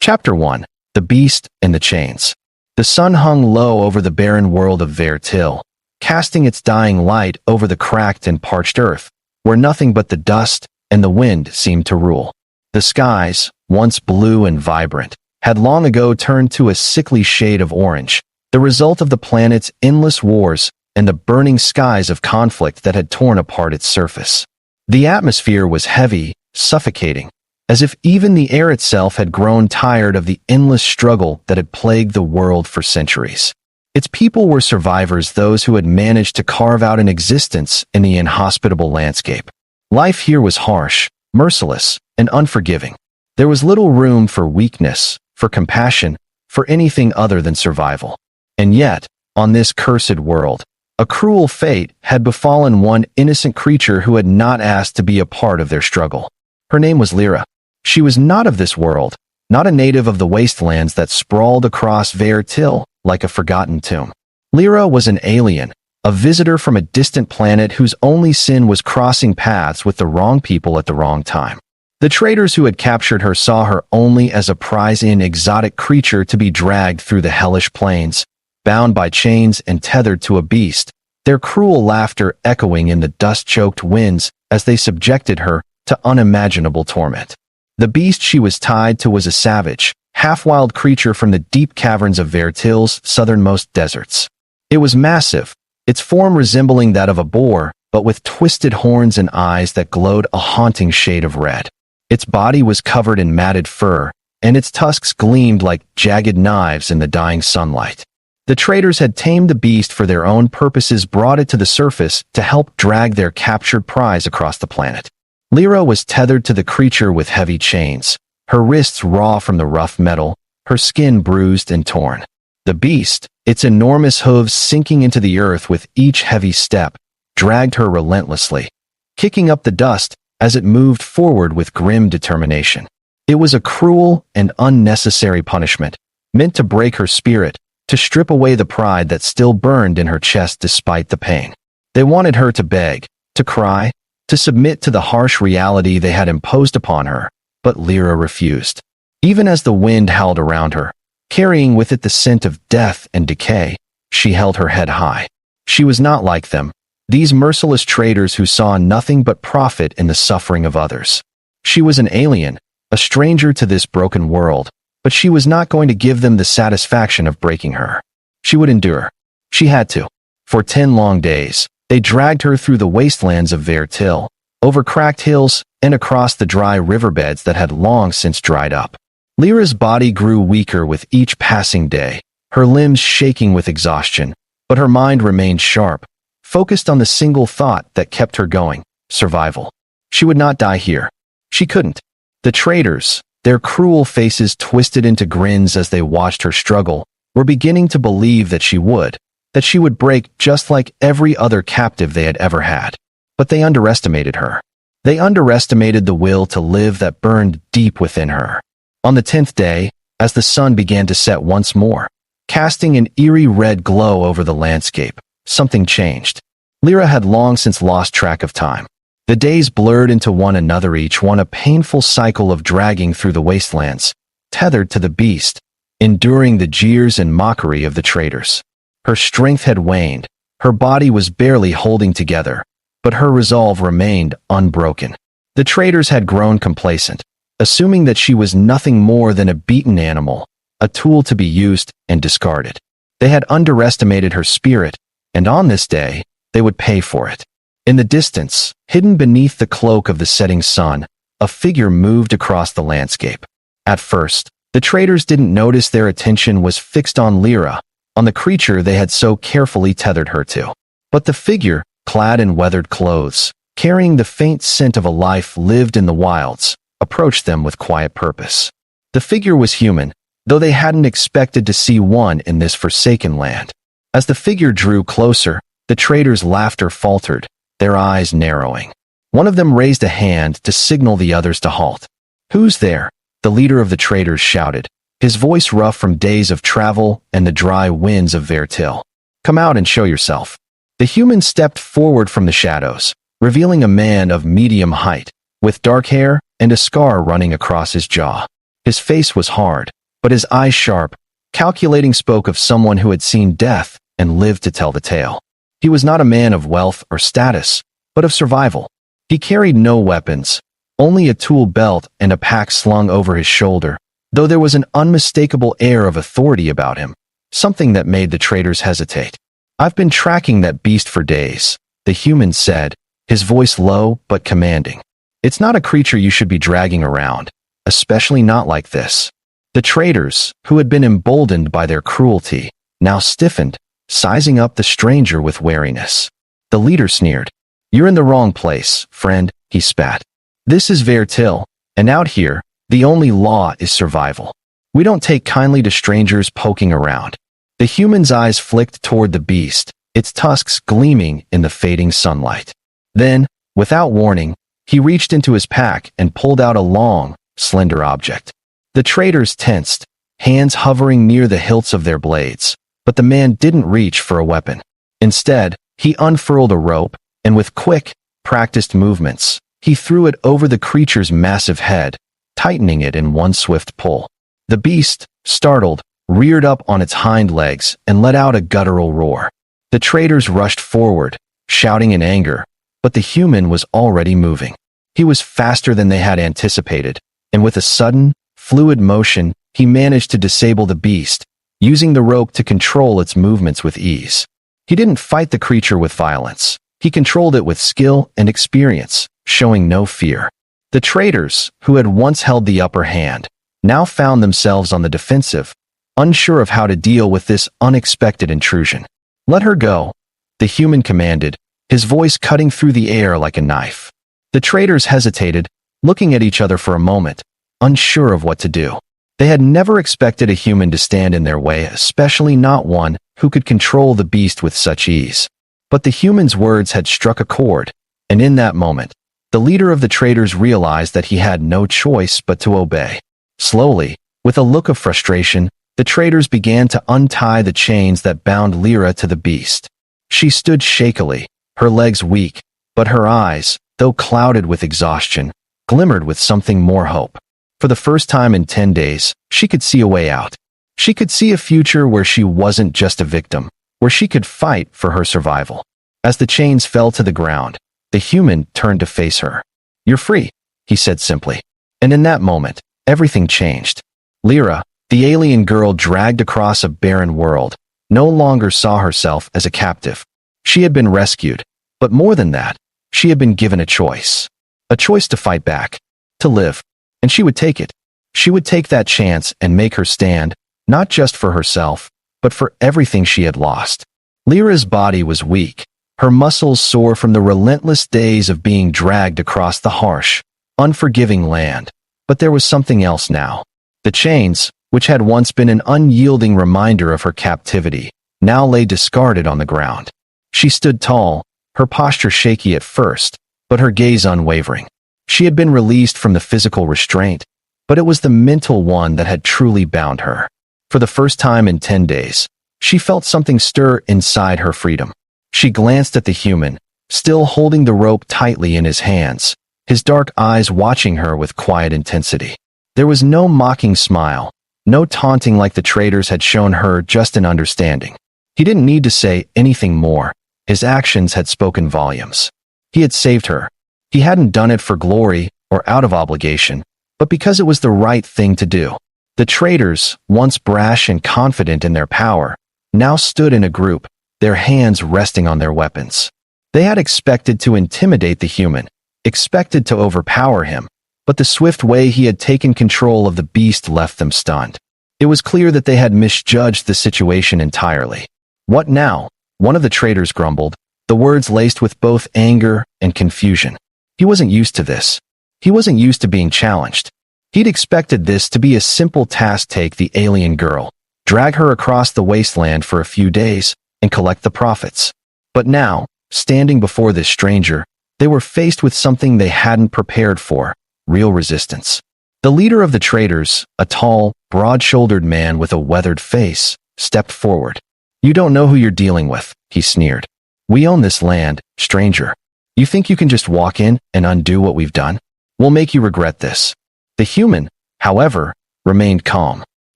Chapter 1. The Beast and the Chains. The sun hung low over the barren world of Vertil, casting its dying light over the cracked and parched earth, where nothing but the dust and the wind seemed to rule. The skies, once blue and vibrant, had long ago turned to a sickly shade of orange, the result of the planet's endless wars and the burning skies of conflict that had torn apart its surface. The atmosphere was heavy, suffocating, as if even the air itself had grown tired of the endless struggle that had plagued the world for centuries. Its people were survivors, those who had managed to carve out an existence in the inhospitable landscape. Life here was harsh, merciless, and unforgiving. There was little room for weakness, for compassion, for anything other than survival. And yet, on this cursed world, a cruel fate had befallen one innocent creature who had not asked to be a part of their struggle. Her name was Lyra. She was not of this world, not a native of the wastelands that sprawled across Vertil like a forgotten tomb. Lyra was an alien, a visitor from a distant planet whose only sin was crossing paths with the wrong people at the wrong time. The traders who had captured her saw her only as a prize-in exotic creature to be dragged through the hellish plains, bound by chains and tethered to a beast, their cruel laughter echoing in the dust-choked winds as they subjected her to unimaginable torment. The beast she was tied to was a savage, half-wild creature from the deep caverns of Vertil's southernmost deserts. It was massive, its form resembling that of a boar, but with twisted horns and eyes that glowed a haunting shade of red. Its body was covered in matted fur, and its tusks gleamed like jagged knives in the dying sunlight. The traders had tamed the beast for their own purposes, brought it to the surface to help drag their captured prize across the planet. Lyra was tethered to the creature with heavy chains, her wrists raw from the rough metal, her skin bruised and torn. The beast, its enormous hooves sinking into the earth with each heavy step, dragged her relentlessly, kicking up the dust as it moved forward with grim determination. It was a cruel and unnecessary punishment, meant to break her spirit, to strip away the pride that still burned in her chest despite the pain. They wanted her to beg, to cry, to submit to the harsh reality they had imposed upon her, but Lyra refused. Even as the wind howled around her, carrying with it the scent of death and decay, she held her head high. She was not like them, these merciless traders who saw nothing but profit in the suffering of others. She was an alien, a stranger to this broken world, but she was not going to give them the satisfaction of breaking her. She would endure. She had to. For 10 long days, they dragged her through the wastelands of Vertil, over cracked hills, and across the dry riverbeds that had long since dried up. Lyra's body grew weaker with each passing day, her limbs shaking with exhaustion, but her mind remained sharp, focused on the single thought that kept her going: survival. She would not die here. She couldn't. The traders, their cruel faces twisted into grins as they watched her struggle, were beginning to believe that she would break just like every other captive they had ever had. But they underestimated her. They underestimated the will to live that burned deep within her. On the 10th day, as the sun began to set once more, casting an eerie red glow over the landscape, something changed. Lyra had long since lost track of time. The days blurred into one another, each one a painful cycle of dragging through the wastelands, tethered to the beast, enduring the jeers and mockery of the traders. Her strength had waned, her body was barely holding together, but her resolve remained unbroken. The traders had grown complacent, assuming that she was nothing more than a beaten animal, a tool to be used and discarded. They had underestimated her spirit, and on this day, they would pay for it. In the distance, hidden beneath the cloak of the setting sun, a figure moved across the landscape. At first, the traders didn't notice their attention was fixed on Lyra, on the creature they had so carefully tethered her to. But the figure, clad in weathered clothes, carrying the faint scent of a life lived in the wilds, approached them with quiet purpose. The figure was human, though they hadn't expected to see one in this forsaken land. As the figure drew closer, the traders' laughter faltered, their eyes narrowing. One of them raised a hand to signal the others to halt. "Who's there?" the leader of the traders shouted, his voice rough from days of travel and the dry winds of Vertil. "Come out and show yourself." The human stepped forward from the shadows, revealing a man of medium height, with dark hair and a scar running across his jaw. His face was hard, but his eyes sharp, calculating, spoke of someone who had seen death and lived to tell the tale. He was not a man of wealth or status, but of survival. He carried no weapons, only a tool belt and a pack slung over his shoulder, though there was an unmistakable air of authority about him, something that made the traders hesitate. "I've been tracking that beast for days," the human said, his voice low but commanding. "It's not a creature you should be dragging around, especially not like this." The traders, who had been emboldened by their cruelty, now stiffened, sizing up the stranger with wariness. The leader sneered. "You're in the wrong place, friend," he spat. "This is Vertil, and out here, the only law is survival. We don't take kindly to strangers poking around." The human's eyes flicked toward the beast, its tusks gleaming in the fading sunlight. Then, without warning, he reached into his pack and pulled out a long, slender object. The traders tensed, hands hovering near the hilts of their blades, but the man didn't reach for a weapon. Instead, he unfurled a rope, and with quick, practiced movements, he threw it over the creature's massive head, tightening it in one swift pull. The beast, startled, reared up on its hind legs and let out a guttural roar. The traders rushed forward, shouting in anger, but the human was already moving. He was faster than they had anticipated, and with a sudden, fluid motion, he managed to disable the beast, using the rope to control its movements with ease. He didn't fight the creature with violence. He controlled it with skill and experience, showing no fear. The traders, who had once held the upper hand, now found themselves on the defensive, unsure of how to deal with this unexpected intrusion. "Let her go," the human commanded, his voice cutting through the air like a knife. The traders hesitated, looking at each other for a moment, unsure of what to do. They had never expected a human to stand in their way, especially not one who could control the beast with such ease. But the human's words had struck a chord, and in that moment, the leader of the traders realized that he had no choice but to obey. Slowly, with a look of frustration, the traders began to untie the chains that bound Lyra to the beast. She stood shakily, her legs weak, but her eyes, though clouded with exhaustion, glimmered with something more hope. For the first time in 10 days, she could see a way out. She could see a future where she wasn't just a victim, where she could fight for her survival. As the chains fell to the ground, the human turned to face her. "You're free," he said simply. And in that moment, everything changed. Lyra, the alien girl dragged across a barren world, no longer saw herself as a captive. She had been rescued, but more than that, she had been given a choice. A choice to fight back, to live, and she would take it. She would take that chance and make her stand, not just for herself, but for everything she had lost. Lyra's body was weak, her muscles sore from the relentless days of being dragged across the harsh, unforgiving land. But there was something else now. The chains, which had once been an unyielding reminder of her captivity, now lay discarded on the ground. She stood tall, her posture shaky at first, but her gaze unwavering. She had been released from the physical restraint, but it was the mental one that had truly bound her. For the first time in 10 days, she felt something stir inside her freedom. She glanced at the human, still holding the rope tightly in his hands, his dark eyes watching her with quiet intensity. There was no mocking smile, no taunting like the traders had shown her, just an understanding. He didn't need to say anything more. His actions had spoken volumes. He had saved her. He hadn't done it for glory or out of obligation, but because it was the right thing to do. The traders, once brash and confident in their power, now stood in a group, their hands resting on their weapons. They had expected to intimidate the human, expected to overpower him, but the swift way he had taken control of the beast left them stunned. It was clear that they had misjudged the situation entirely. "What now?" one of the traders grumbled, the words laced with both anger and confusion. He wasn't used to this. He wasn't used to being challenged. He'd expected this to be a simple task: take the alien girl, drag her across the wasteland for a few days, and collect the profits. But now, standing before this stranger, they were faced with something they hadn't prepared for: real resistance. The leader of the traders, a tall, broad-shouldered man with a weathered face, stepped forward. "You don't know who you're dealing with," he sneered. "We own this land, stranger. You think you can just walk in and undo what we've done? We'll make you regret this." The human, however, remained calm.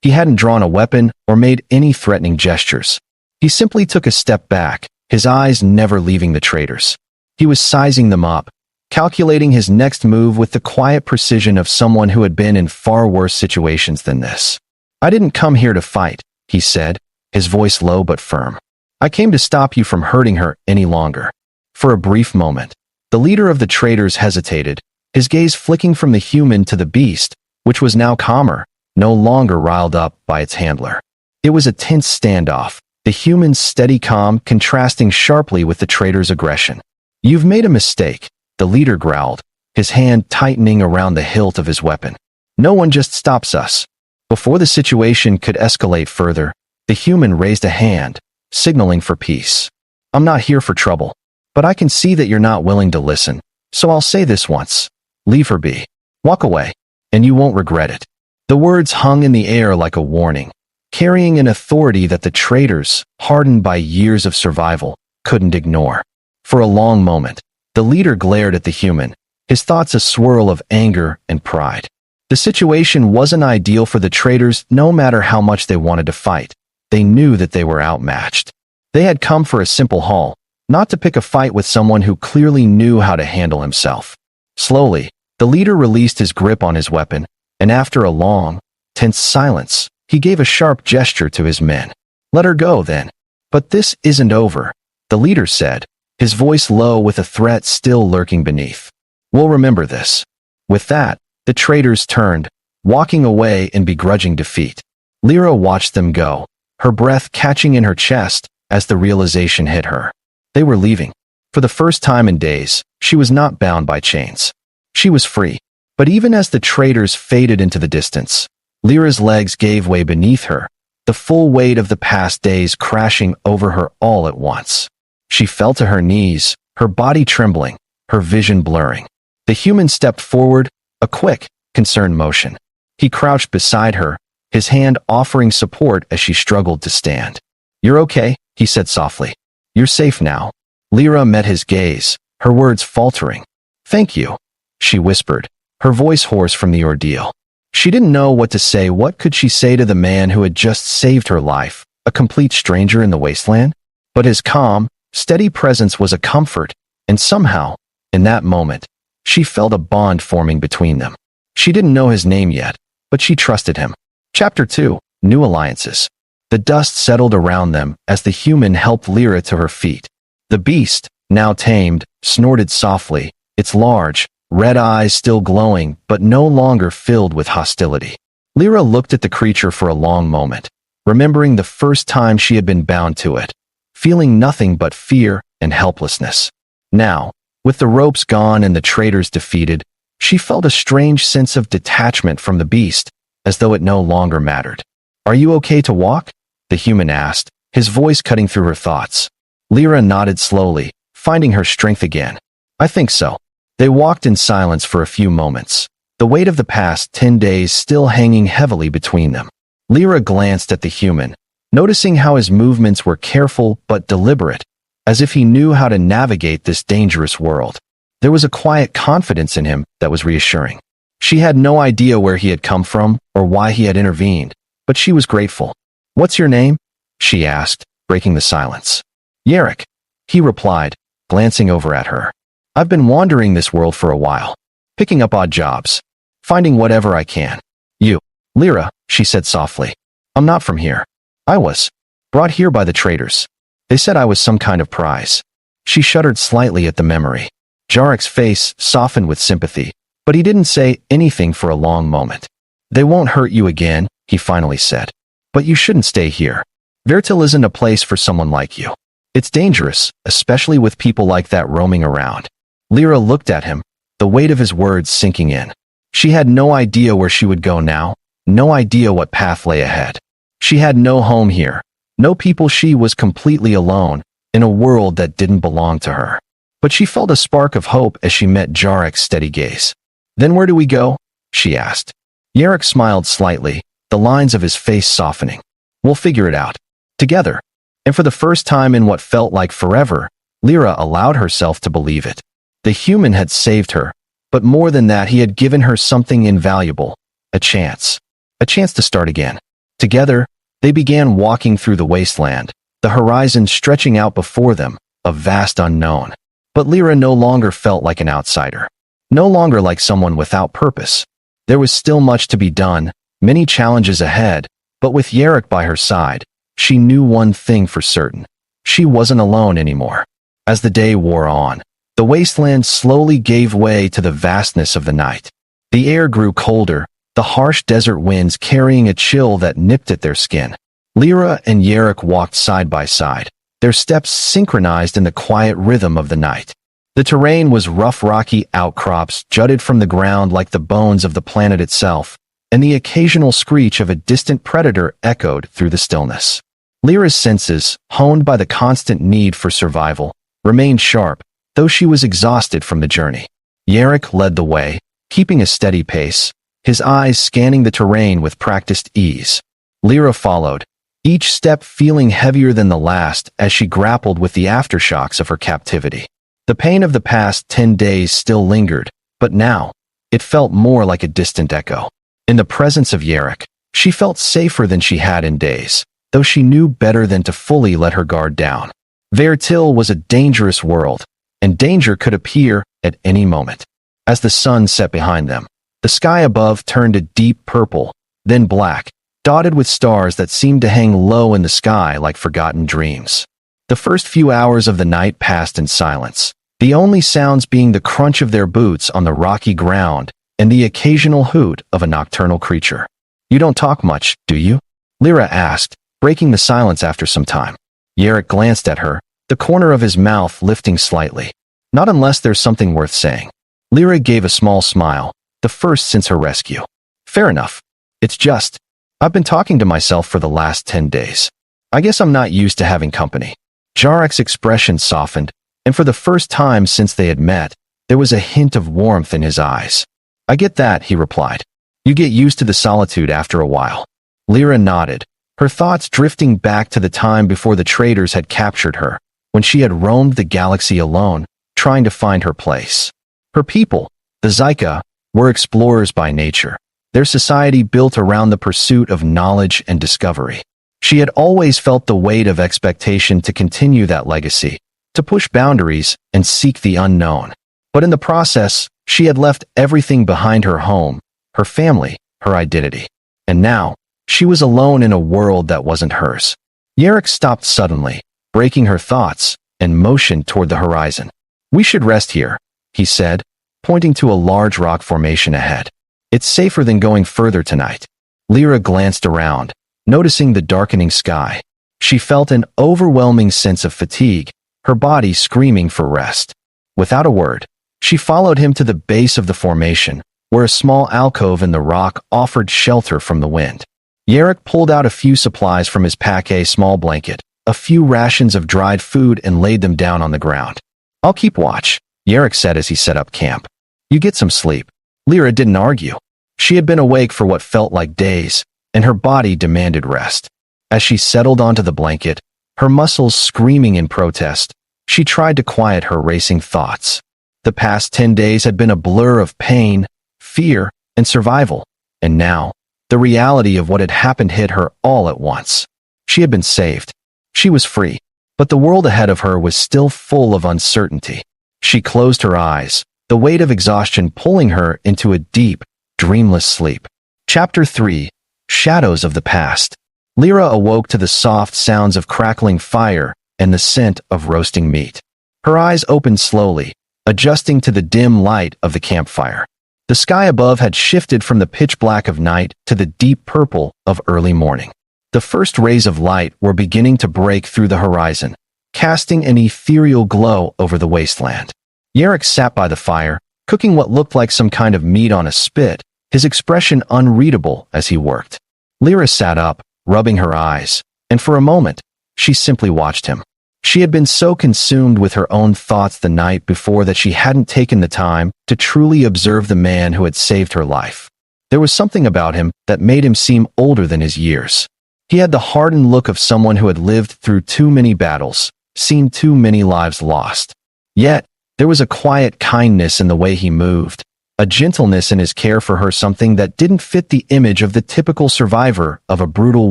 He hadn't drawn a weapon or made any threatening gestures. He simply took a step back, his eyes never leaving the traitors. He was sizing them up, calculating his next move with the quiet precision of someone who had been in far worse situations than this. "I didn't come here to fight," he said, his voice low but firm. "I came to stop you from hurting her any longer." For a brief moment, the leader of the traitors hesitated, his gaze flicking from the human to the beast, which was now calmer, no longer riled up by its handler. It was a tense standoff, the human's steady calm contrasting sharply with the traitor's aggression. "You've made a mistake," the leader growled, his hand tightening around the hilt of his weapon. "No one just stops us." Before the situation could escalate further, the human raised a hand, signaling for peace. "I'm not here for trouble, but I can see that you're not willing to listen, so I'll say this once. Leave her be. Walk away, and you won't regret it." The words hung in the air like a warning, carrying an authority that the traitors, hardened by years of survival, couldn't ignore. For a long moment, the leader glared at the human, his thoughts a swirl of anger and pride. The situation wasn't ideal for the traitors no matter how much they wanted to fight. They knew that they were outmatched. They had come for a simple haul, not to pick a fight with someone who clearly knew how to handle himself. Slowly, the leader released his grip on his weapon, and after a long, tense silence, he gave a sharp gesture to his men. "Let her go, then." "But this isn't over," the leader said, his voice low with a threat still lurking beneath. "We'll remember this." With that, the traitors turned, walking away in begrudging defeat. Lyra watched them go, her breath catching in her chest as the realization hit her. They were leaving. For the first time in days, she was not bound by chains. She was free. But even as the traitors faded into the distance, Lyra's legs gave way beneath her, the full weight of the past days crashing over her all at once. She fell to her knees, her body trembling, her vision blurring. The human stepped forward, a quick, concerned motion. He crouched beside her, his hand offering support as she struggled to stand. "You're okay," he said softly. "You're safe now." Lyra met his gaze, her words faltering. "Thank you," she whispered, her voice hoarse from the ordeal. She didn't know what to say. What could she say to the man who had just saved her life, a complete stranger in the wasteland? But his calm, steady presence was a comfort, and somehow, in that moment, she felt a bond forming between them. She didn't know his name yet, but she trusted him. Chapter 2: New Alliances. The dust settled around them as the human helped Lyra to her feet. The beast, now tamed, snorted softly, its large, red eyes still glowing but no longer filled with hostility. Lyra looked at the creature for a long moment, remembering the first time she had been bound to it, feeling nothing but fear and helplessness. Now, with the ropes gone and the traitors defeated, she felt a strange sense of detachment from the beast, as though it no longer mattered. "Are you okay to walk?" the human asked, his voice cutting through her thoughts. Lyra nodded slowly, finding her strength again. "I think so." They walked in silence for a few moments, the weight of the past 10 days still hanging heavily between them. Lyra glanced at the human, noticing how his movements were careful but deliberate, as if he knew how to navigate this dangerous world. There was a quiet confidence in him that was reassuring. She had no idea where he had come from or why he had intervened, but she was grateful. "What's your name?" she asked, breaking the silence. "Yarrick," he replied, glancing over at her. "I've been wandering this world for a while, picking up odd jobs, finding whatever I can." "You, Lyra," she said softly. "I'm not from here. I was brought here by the traitors. They said I was some kind of prize." She shuddered slightly at the memory. Jarrick's face softened with sympathy, but he didn't say anything for a long moment. "They won't hurt you again," he finally said. "But you shouldn't stay here. Vertil isn't a place for someone like you. It's dangerous, especially with people like that roaming around." Lyra looked at him, the weight of his words sinking in. She had no idea where she would go now, no idea what path lay ahead. She had no home here, no people. She was completely alone, in a world that didn't belong to her. But she felt a spark of hope as she met Jarrick's steady gaze. "Then where do we go?" she asked. Yarrick smiled slightly, the lines of his face softening. "We'll figure it out. Together." And for the first time in what felt like forever, Lyra allowed herself to believe it. The human had saved her, but more than that, he had given her something invaluable, a chance. a chance to start again. Together, they began walking through the wasteland, the horizon stretching out before them, a vast unknown. But Lyra no longer felt like an outsider. No longer like someone without purpose. There was still much to be done, many challenges ahead, but with Yarrick by her side, she knew one thing for certain. She wasn't alone anymore. As the day wore on, the wasteland slowly gave way to the vastness of the night. The air grew colder, the harsh desert winds carrying a chill that nipped at their skin. Lyra and Yarrick walked side by side, their steps synchronized in the quiet rhythm of the night. The terrain was rough rocky outcrops jutted from the ground like the bones of the planet itself, and the occasional screech of a distant predator echoed through the stillness. Lyra's senses, honed by the constant need for survival, remained sharp, though she was exhausted from the journey. Yarrick led the way, keeping a steady pace, his eyes scanning the terrain with practiced ease. Lyra followed, each step feeling heavier than the last as she grappled with the aftershocks of her captivity. The pain of the past 10 days still lingered, but now, it felt more like a distant echo. In the presence of Yarrick, she felt safer than she had in days, though she knew better than to fully let her guard down. Vertil was a dangerous world, and danger could appear at any moment. As the sun set behind them, the sky above turned a deep purple, then black, dotted with stars that seemed to hang low in the sky like forgotten dreams. The first few hours of the night passed in silence, the only sounds being the crunch of their boots on the rocky ground and the occasional hoot of a nocturnal creature. "You don't talk much, do you?" Lyra asked, breaking the silence after some time. Yarrick glanced at her, the corner of his mouth lifting slightly. "Not unless there's something worth saying." Lyra gave a small smile, the first since her rescue. "Fair enough. It's just, I've been talking to myself for the last 10 days. I guess I'm not used to having company." Yarrick's expression softened, and for the first time since they had met, there was a hint of warmth in his eyes. "I get that," he replied. "You get used to the solitude after a while." Lyra nodded, her thoughts drifting back to the time before the traders had captured her, when she had roamed the galaxy alone, trying to find her place. Her people, the Zyka, were explorers by nature, their society built around the pursuit of knowledge and discovery. She had always felt the weight of expectation to continue that legacy, to push boundaries and seek the unknown. But in the process, she had left everything behind: her home, her family, her identity. And now, she was alone in a world that wasn't hers. Yarrick stopped suddenly, breaking her thoughts, and motioned toward the horizon. "We should rest here," he said, pointing to a large rock formation ahead. "It's safer than going further tonight." Lyra glanced around, noticing the darkening sky. She felt an overwhelming sense of fatigue, her body screaming for rest. Without a word, she followed him to the base of the formation, where a small alcove in the rock offered shelter from the wind. Yarrick pulled out a few supplies from his pack, a small blanket, a few rations of dried food, and laid them down on the ground. "I'll keep watch," Yarrick said as he set up camp. "You get some sleep." Lyra didn't argue. She had been awake for what felt like days, and her body demanded rest. As she settled onto the blanket, her muscles screaming in protest, she tried to quiet her racing thoughts. The past 10 days had been a blur of pain, fear, and survival, and now, the reality of what had happened hit her all at once. She had been saved. She was free, but the world ahead of her was still full of uncertainty. She closed her eyes, the weight of exhaustion pulling her into a deep, dreamless sleep. Chapter 3: Shadows of the Past. Lyra awoke to the soft sounds of crackling fire and the scent of roasting meat. Her eyes opened slowly, adjusting to the dim light of the campfire. The sky above had shifted from the pitch black of night to the deep purple of early morning. The first rays of light were beginning to break through the horizon, casting an ethereal glow over the wasteland. Yarrick sat by the fire, cooking what looked like some kind of meat on a spit, his expression unreadable as he worked. Lyra sat up, rubbing her eyes, and for a moment, she simply watched him. She had been so consumed with her own thoughts the night before that she hadn't taken the time to truly observe the man who had saved her life. There was something about him that made him seem older than his years. He had the hardened look of someone who had lived through too many battles, seen too many lives lost. Yet, there was a quiet kindness in the way he moved, a gentleness in his care for her, something that didn't fit the image of the typical survivor of a brutal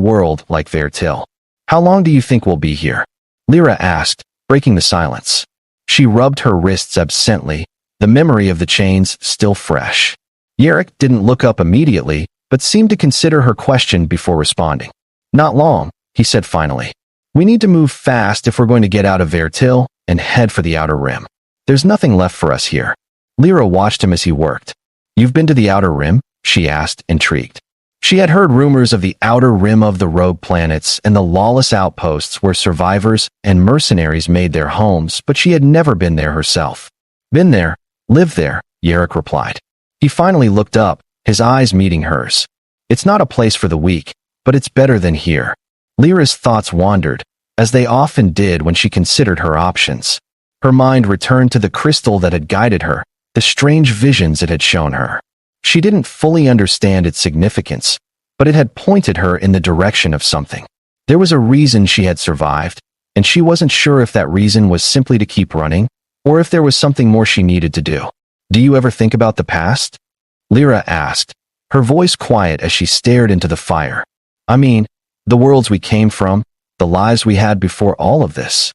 world like Vertil. "How long do you think we'll be here?" Lyra asked, breaking the silence. She rubbed her wrists absently, the memory of the chains still fresh. Yarrick didn't look up immediately, but seemed to consider her question before responding. "Not long," he said finally. "We need to move fast if we're going to get out of Vertil and head for the Outer Rim. There's nothing left for us here." Lyra watched him as he worked. "You've been to the Outer Rim?" she asked, intrigued. She had heard rumors of the Outer Rim of the rogue planets and the lawless outposts where survivors and mercenaries made their homes, but she had never been there herself. "Been there, lived there," Yarrick replied. He finally looked up, his eyes meeting hers. "It's not a place for the weak, but it's better than here." Lyra's thoughts wandered, as they often did when she considered her options. Her mind returned to the crystal that had guided her, the strange visions it had shown her. She didn't fully understand its significance, but it had pointed her in the direction of something. There was a reason she had survived, and she wasn't sure if that reason was simply to keep running, or if there was something more she needed to do. "Do you ever think about the past?" Lyra asked, her voice quiet as she stared into the fire. "I mean, the worlds we came from, the lives we had before all of this."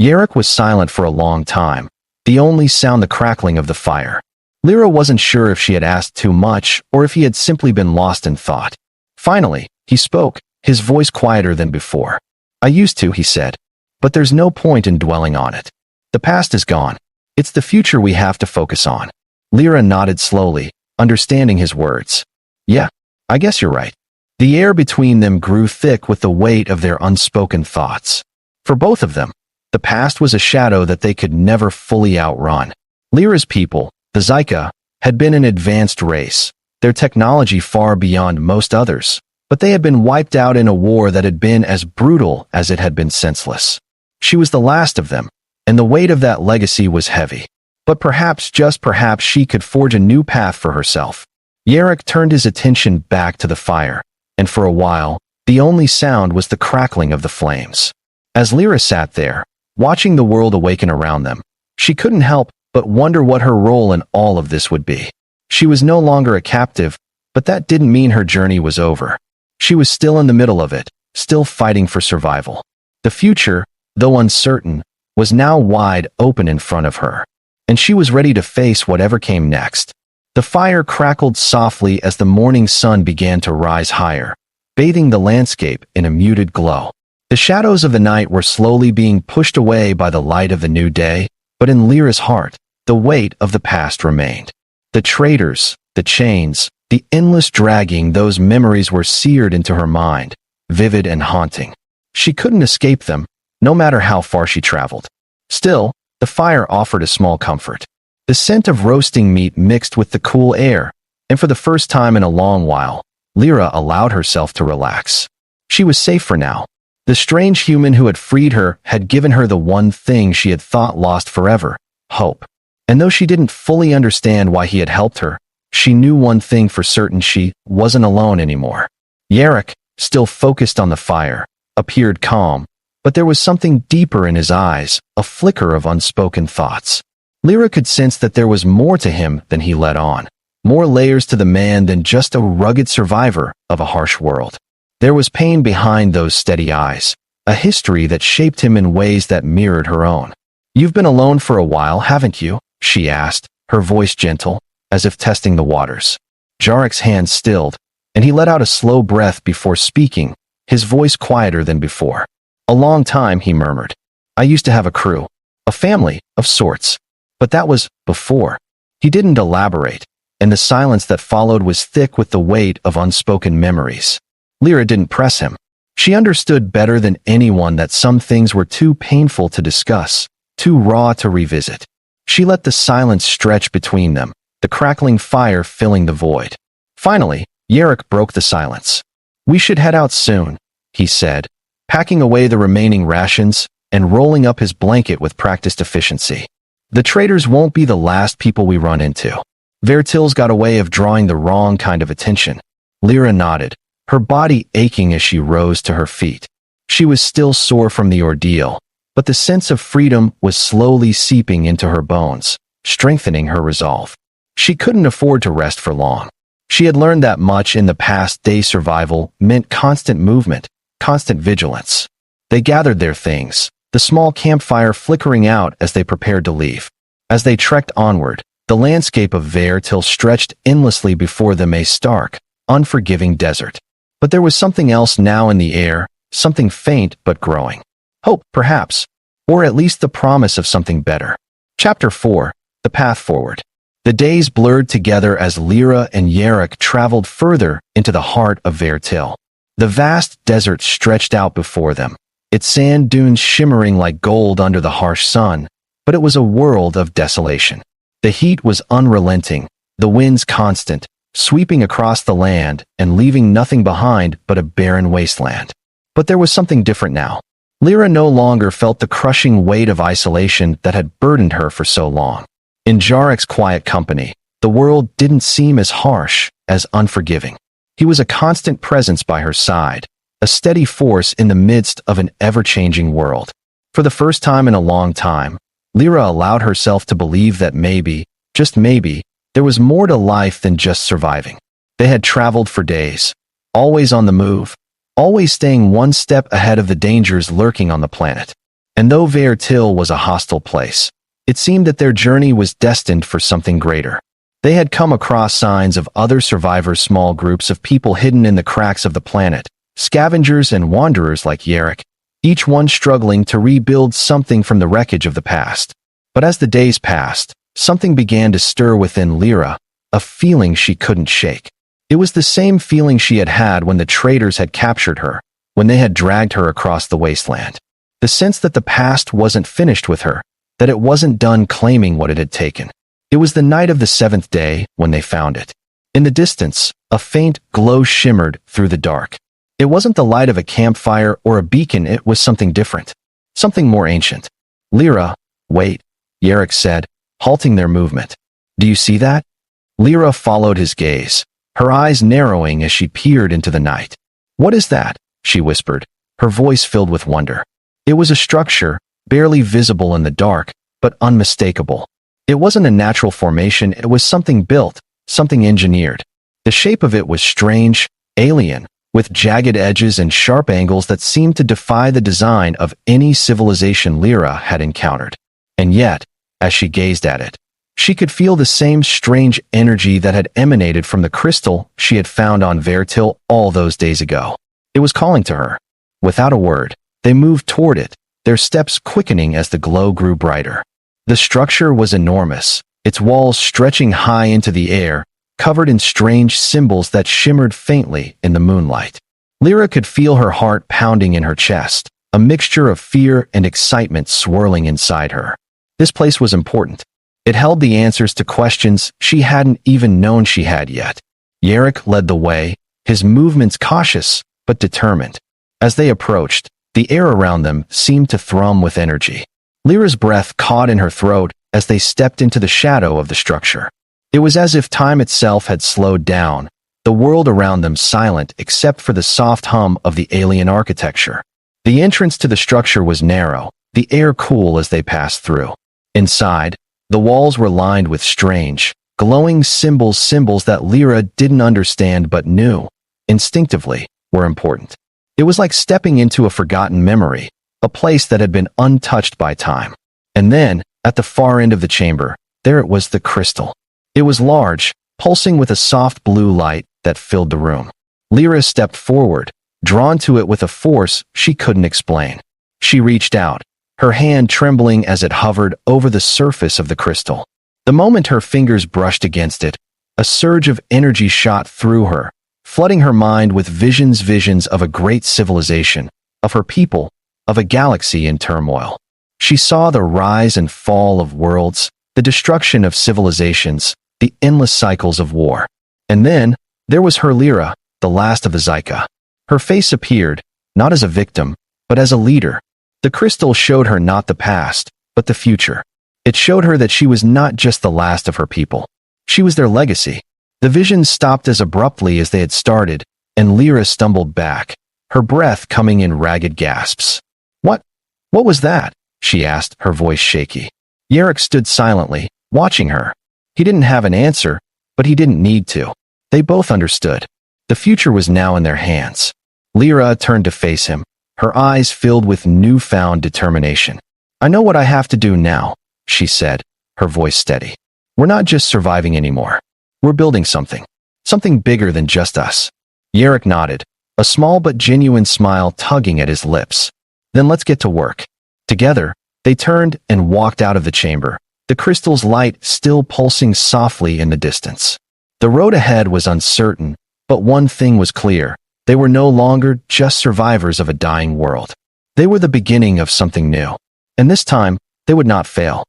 Yarrick was silent for a long time, the only sound the crackling of the fire. Lyra wasn't sure if she had asked too much or if he had simply been lost in thought. Finally, he spoke, his voice quieter than before. "I used to," he said, "but there's no point in dwelling on it. The past is gone. It's the future we have to focus on." Lyra nodded slowly, understanding his words. "Yeah, I guess you're right." The air between them grew thick with the weight of their unspoken thoughts. For both of them, the past was a shadow that they could never fully outrun. Lyra's people, the Zyka, had been an advanced race, their technology far beyond most others, but they had been wiped out in a war that had been as brutal as it had been senseless. She was the last of them, and the weight of that legacy was heavy. But perhaps, just perhaps, she could forge a new path for herself. Yarrick turned his attention back to the fire, and for a while, the only sound was the crackling of the flames. As Lyra sat there, watching the world awaken around them, she couldn't help but wonder what her role in all of this would be. She was no longer a captive, but that didn't mean her journey was over. She was still in the middle of it, still fighting for survival. The future, though uncertain, was now wide open in front of her, and she was ready to face whatever came next. The fire crackled softly as the morning sun began to rise higher, bathing the landscape in a muted glow. The shadows of the night were slowly being pushed away by the light of the new day, but in Lyra's heart, the weight of the past remained. The traitors, the chains, the endless dragging, those memories were seared into her mind, vivid and haunting. She couldn't escape them, no matter how far she traveled. Still, the fire offered a small comfort. The scent of roasting meat mixed with the cool air, and for the first time in a long while, Lyra allowed herself to relax. She was safe for now. The strange human who had freed her had given her the one thing she had thought lost forever, hope. And though she didn't fully understand why he had helped her, she knew one thing for certain: she wasn't alone anymore. Yarrick, still focused on the fire, appeared calm, but there was something deeper in his eyes, a flicker of unspoken thoughts. Lyra could sense that there was more to him than he let on, more layers to the man than just a rugged survivor of a harsh world. There was pain behind those steady eyes, a history that shaped him in ways that mirrored her own. "You've been alone for a while, haven't you?" she asked, her voice gentle, as if testing the waters. Yarrick's hand stilled, and he let out a slow breath before speaking, his voice quieter than before. "A long time," he murmured. "I used to have a crew, a family, of sorts. But that was before." He didn't elaborate, and the silence that followed was thick with the weight of unspoken memories. Lyra didn't press him. She understood better than anyone that some things were too painful to discuss, too raw to revisit. She let the silence stretch between them, the crackling fire filling the void. Finally, Yarrick broke the silence. "We should head out soon," he said, packing away the remaining rations and rolling up his blanket with practiced efficiency. "The traitors won't be the last people we run into. Vertil's got a way of drawing the wrong kind of attention." Lyra nodded, her body aching as she rose to her feet. She was still sore from the ordeal, but the sense of freedom was slowly seeping into her bones, strengthening her resolve. She couldn't afford to rest for long. She had learned that much in the past. Day survival meant constant movement, constant vigilance. They gathered their things, the small campfire flickering out as they prepared to leave. As they trekked onward, the landscape of Vertil stretched endlessly before them, a stark, unforgiving desert. But there was something else now in the air, something faint but growing. Hope, perhaps, or at least the promise of something better. Chapter 4. The Path Forward. The days blurred together as Lyra and Yarrick traveled further into the heart of Vertil. The vast desert stretched out before them, its sand dunes shimmering like gold under the harsh sun, but it was a world of desolation. The heat was unrelenting, the winds constant, sweeping across the land and leaving nothing behind but a barren wasteland. But there was something different now. Lyra no longer felt the crushing weight of isolation that had burdened her for so long. In Jarrick's quiet company, the world didn't seem as harsh, as unforgiving. He was a constant presence by her side, a steady force in the midst of an ever-changing world. For the first time in a long time, Lyra allowed herself to believe that maybe, just maybe, there was more to life than just surviving. They had traveled for days, always on the move, always staying one step ahead of the dangers lurking on the planet. And though Vertil was a hostile place, it seemed that their journey was destined for something greater. They had come across signs of other survivors, small groups of people hidden in the cracks of the planet, scavengers and wanderers like Yarrick, each one struggling to rebuild something from the wreckage of the past. But as the days passed, something began to stir within Lyra, a feeling she couldn't shake. It was the same feeling she had had when the traders had captured her, when they had dragged her across the wasteland. The sense that the past wasn't finished with her, that it wasn't done claiming what it had taken. It was the night of the 7th day when they found it. In the distance, a faint glow shimmered through the dark. It wasn't the light of a campfire or a beacon, it was something different, something more ancient. Lyra, wait, Yarrick said, halting their movement. Do you see that? Lyra followed his gaze, her eyes narrowing as she peered into the night. What is that? She whispered, her voice filled with wonder. It was a structure, barely visible in the dark, but unmistakable. It wasn't a natural formation, it was something built, something engineered. The shape of it was strange, alien, with jagged edges and sharp angles that seemed to defy the design of any civilization Lyra had encountered. And yet, as she gazed at it, she could feel the same strange energy that had emanated from the crystal she had found on Vertil all those days ago. It was calling to her. Without a word, they moved toward it, their steps quickening as the glow grew brighter. The structure was enormous, its walls stretching high into the air, covered in strange symbols that shimmered faintly in the moonlight. Lyra could feel her heart pounding in her chest, a mixture of fear and excitement swirling inside her. This place was important. It held the answers to questions she hadn't even known she had yet. Yarrick led the way, his movements cautious but determined. As they approached, the air around them seemed to thrum with energy. Lyra's breath caught in her throat as they stepped into the shadow of the structure. It was as if time itself had slowed down, the world around them silent except for the soft hum of the alien architecture. The entrance to the structure was narrow, the air cool as they passed through. Inside, the walls were lined with strange, glowing symbols that Lyra didn't understand but knew, instinctively, were important. It was like stepping into a forgotten memory, a place that had been untouched by time. And then, at the far end of the chamber, there it was, the crystal. It was large, pulsing with a soft blue light that filled the room. Lyra stepped forward, drawn to it with a force she couldn't explain. She reached out, her hand trembling as it hovered over the surface of the crystal. The moment her fingers brushed against it, a surge of energy shot through her, flooding her mind with visions of a great civilization, of her people, of a galaxy in turmoil. She saw the rise and fall of worlds, the destruction of civilizations, the endless cycles of war. And then, there was her Lyra, the last of the Zyka. Her face appeared, not as a victim, but as a leader. The crystal showed her not the past, but the future. It showed her that she was not just the last of her people. She was their legacy. The visions stopped as abruptly as they had started, and Lyra stumbled back, her breath coming in ragged gasps. What was that? She asked, her voice shaky. Yarrick stood silently, watching her. He didn't have an answer, but he didn't need to. They both understood. The future was now in their hands. Lyra turned to face him, her eyes filled with newfound determination. "I know what I have to do now," she said, her voice steady. "We're not just surviving anymore. We're building something. Something bigger than just us." Yarrick nodded, a small but genuine smile tugging at his lips. "Then let's get to work." Together, they turned and walked out of the chamber, the crystal's light still pulsing softly in the distance. The road ahead was uncertain, but one thing was clear. They were no longer just survivors of a dying world. They were the beginning of something new. And this time, they would not fail.